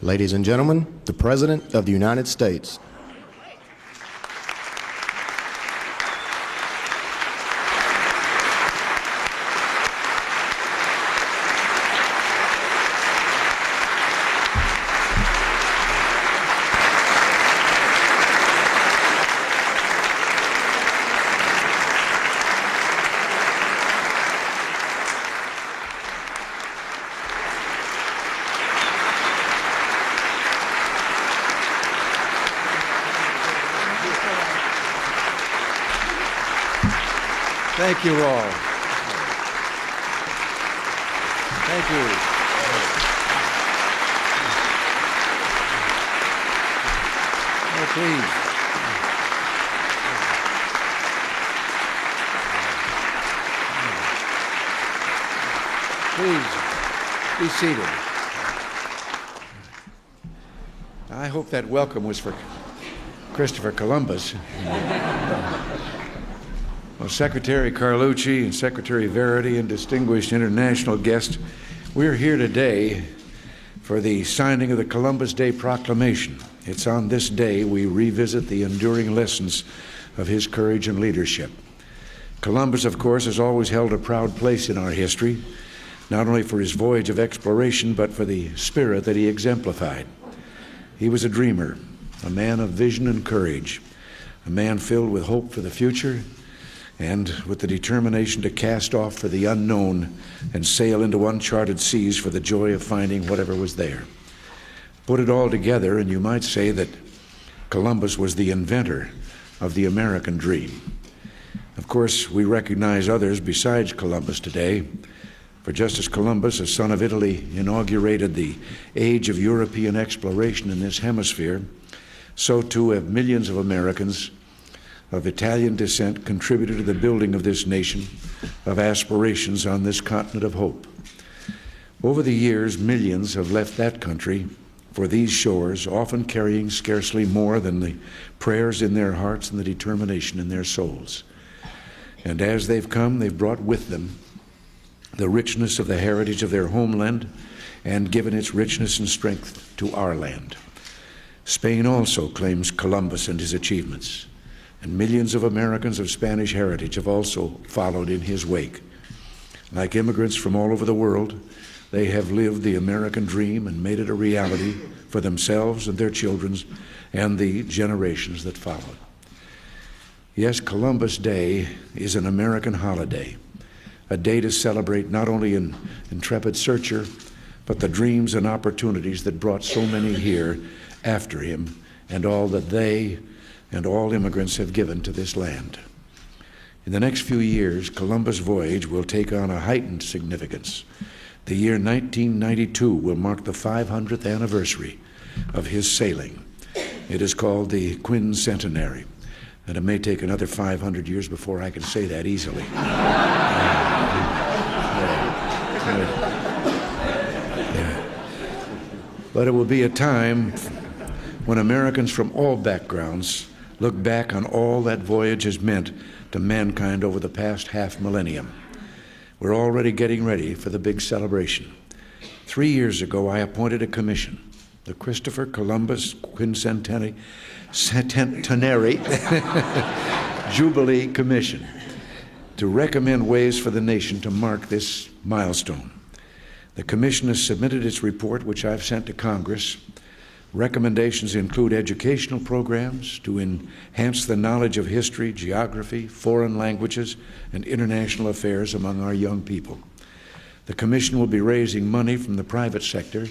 Ladies and gentlemen, the President of the United States. Thank you all. Thank you. Oh, please. Please, be seated. I hope that welcome was for Christopher Columbus. Well, Secretary Carlucci and Secretary Verity and distinguished international guests, we're here today for the signing of the Columbus Day Proclamation. It's on this day we revisit the enduring lessons of his courage and leadership. Columbus, of course, has always held a proud place in our history, not only for his voyage of exploration, but for the spirit that he exemplified. He was a dreamer, a man of vision and courage, a man filled with hope for the future, and with the determination to cast off for the unknown and sail into uncharted seas for the joy of finding whatever was there. Put it all together, and you might say that Columbus was the inventor of the American dream. Of course, we recognize others besides Columbus today, for just as Columbus, a son of Italy, inaugurated the age of European exploration in this hemisphere, so too have millions of Americans of Italian descent contributed to the building of this nation of aspirations on this continent of hope. Over the years, millions have left that country for these shores, often carrying scarcely more than the prayers in their hearts and the determination in their souls. And as they've come, they've brought with them the richness of the heritage of their homeland and given its richness and strength to our land. Spain also claims Columbus and his achievements, and millions of Americans of Spanish heritage have also followed in his wake. Like immigrants from all over the world, they have lived the American dream and made it a reality for themselves and their children and the generations that followed. Yes, Columbus Day is an American holiday, a day to celebrate not only an intrepid searcher, but the dreams and opportunities that brought so many here after him and all that they and all immigrants have given to this land. In the next few years, Columbus' voyage will take on a heightened significance. The year 1992 will mark the 500th anniversary of his sailing. It is called the Quincentenary, and it may take another 500 years before I can say that easily. But it will be a time when Americans from all backgrounds look back on all that voyage has meant to mankind over the past half millennium. We're already getting ready for the big celebration. 3 years ago, I appointed a commission, the Christopher Columbus Quincentenary Jubilee Commission, to recommend ways for the nation to mark this milestone. The commission has submitted its report, which I've sent to Congress. Recommendations include educational programs to enhance the knowledge of history, geography, foreign languages, and international affairs among our young people. The Commission will be raising money from the private sector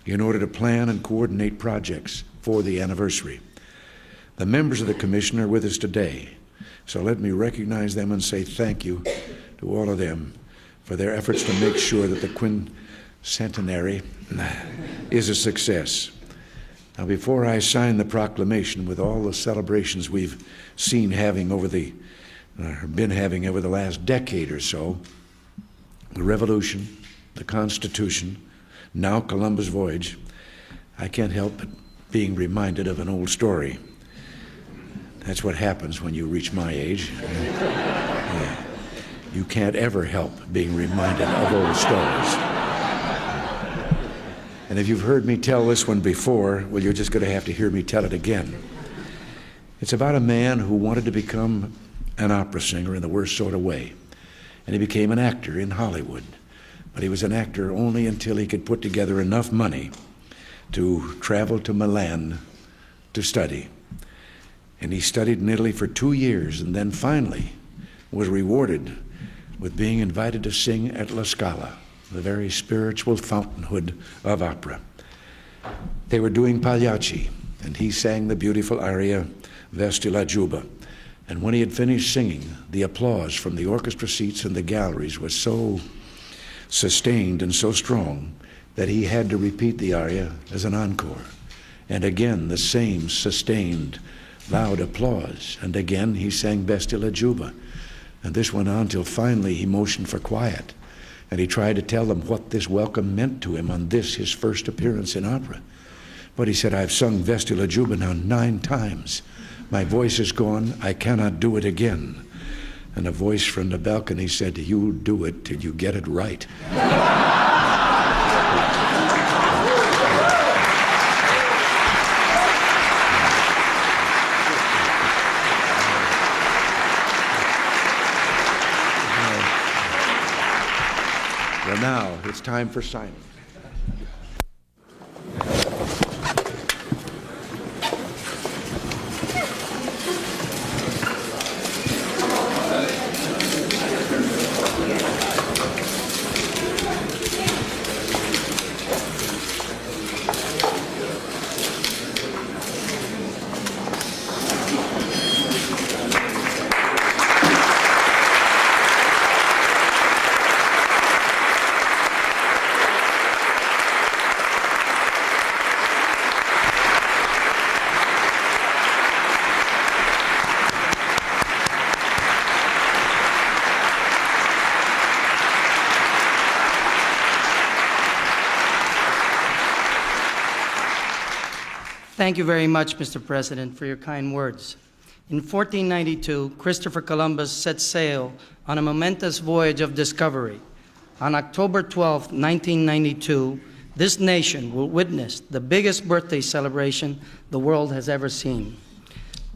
in order to plan and coordinate projects for the anniversary. The members of the Commission are with us today, so let me recognize them and say thank you to all of them for their efforts to make sure that the Quincentenary is a success. Now, before I sign the proclamation, with all the celebrations we've been having over the last decade or so, the Revolution, the Constitution, now Columbus' voyage, I can't help but being reminded of an old story. That's what happens when you reach my age. You can't ever help being reminded of old stories. And if you've heard me tell this one before, well, you're just going to have to hear me tell it again. It's about a man who wanted to become an opera singer in the worst sort of way. And he became an actor in Hollywood. But he was an actor only until he could put together enough money to travel to Milan to study. And he studied in Italy for 2 years, and then finally was rewarded with being invited to sing at La Scala, the very spiritual fountainhead of opera. They were doing Pagliacci, and he sang the beautiful aria Vesti la Giubba. And when he had finished singing, the applause from the orchestra seats and the galleries was so sustained and so strong that he had to repeat the aria as an encore. And again, the same sustained, loud applause. And again, he sang Vesti la Giubba. And this went on till finally he motioned for quiet. And he tried to tell them what this welcome meant to him on this, his first appearance in opera. But he said, I've sung Vesti la Giubba now 9 times. My voice is gone. I cannot do it again. And a voice from the balcony said, you do it till you get it right. Well, now it's time for signing. Thank you very much, Mr. President, for your kind words. In 1492, Christopher Columbus set sail on a momentous voyage of discovery. On October 12, 1992, this nation will witness the biggest birthday celebration the world has ever seen.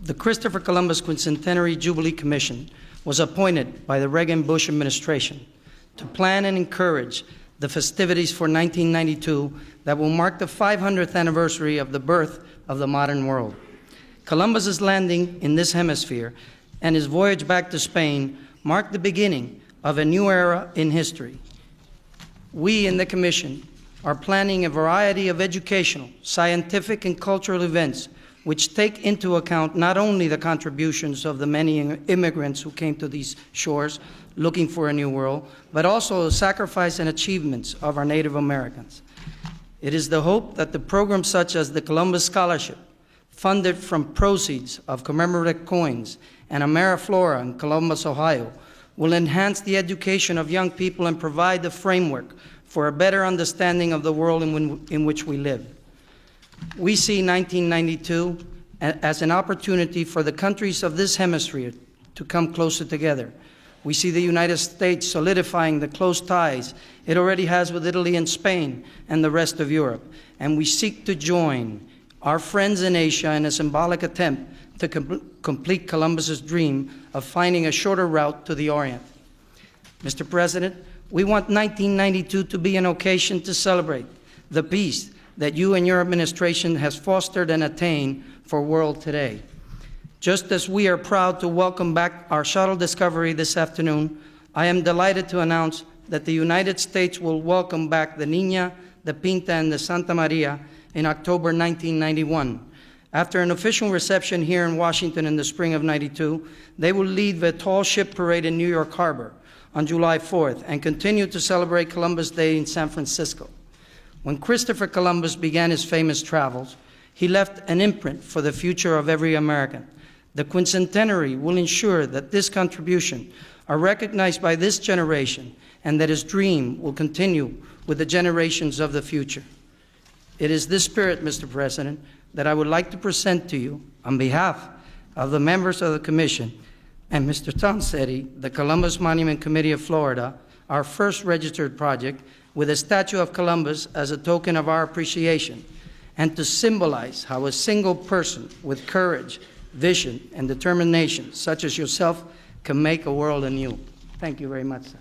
The Christopher Columbus Quincentenary Jubilee Commission was appointed by the Reagan Bush administration to plan and encourage the festivities for 1992 that will mark the 500th anniversary of the birth of the modern world. Columbus's landing in this hemisphere and his voyage back to Spain marked the beginning of a new era in history. We in the Commission are planning a variety of educational, scientific, and cultural events which take into account not only the contributions of the many immigrants who came to these shores looking for a new world, but also the sacrifice and achievements of our Native Americans. It is the hope that the programs such as the Columbus Scholarship, funded from proceeds of commemorative coins, and AmeriFlora in Columbus, Ohio, will enhance the education of young people and provide the framework for a better understanding of the world in which we live. We see 1992 as an opportunity for the countries of this hemisphere to come closer together. We see the United States solidifying the close ties it already has with Italy and Spain and the rest of Europe. And we seek to join our friends in Asia in a symbolic attempt to complete Columbus's dream of finding a shorter route to the Orient. Mr. President, we want 1992 to be an occasion to celebrate the peace that you and your administration has fostered and attained for world today. Just as we are proud to welcome back our shuttle Discovery this afternoon, I am delighted to announce that the United States will welcome back the Niña, the Pinta, and the Santa Maria in October 1991. After an official reception here in Washington in the spring of '92, they will lead the tall ship parade in New York Harbor on July 4th and continue to celebrate Columbus Day in San Francisco. When Christopher Columbus began his famous travels, he left an imprint for the future of every American. The Quincentenary will ensure that this contribution are recognized by this generation and that his dream will continue with the generations of the future. It is this spirit, Mr. President, that I would like to present to you on behalf of the members of the Commission and Mr. Tom Setti, the Columbus Monument Committee of Florida, our first registered project, with a statue of Columbus as a token of our appreciation and to symbolize how a single person with courage, vision, and determination, such as yourself, can make a world anew. Thank you very much, sir.